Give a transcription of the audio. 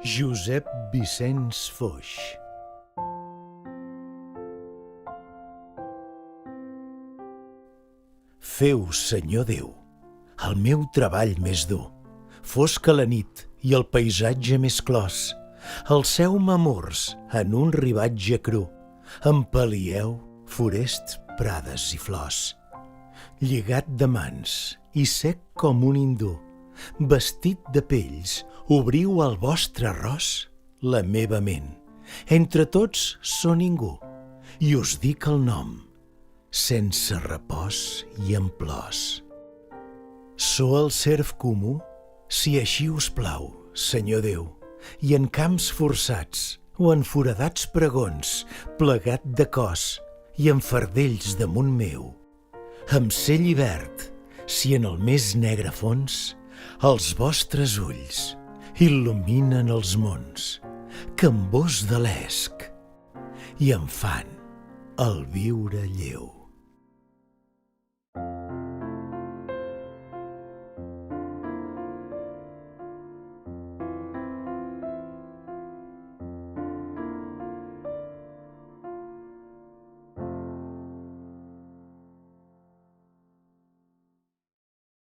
Josep Vicenç Foix. Feu, Senyor Déu, el meu treball més dur, fosca la nit i el paisatge més clos, alceu-me amors en un ribatge cru, empalieu forests, prades i flors. Lligat de mans i sec com un hindú, vestit de pells, obriu al vostre arròs la meva ment. Entre tots sóc ningú, i us dic el nom, sense repòs i amb plors. Sóc el serf comú, si així us plau, Senyor Déu, i en camps forçats o en foradats pregons, plegat de cos i en fardells damunt meu, amb ser llibert, si en el més negre fons els vostres ulls il·luminen els mons, que amb vos de l'esc i em fan el viure lleu.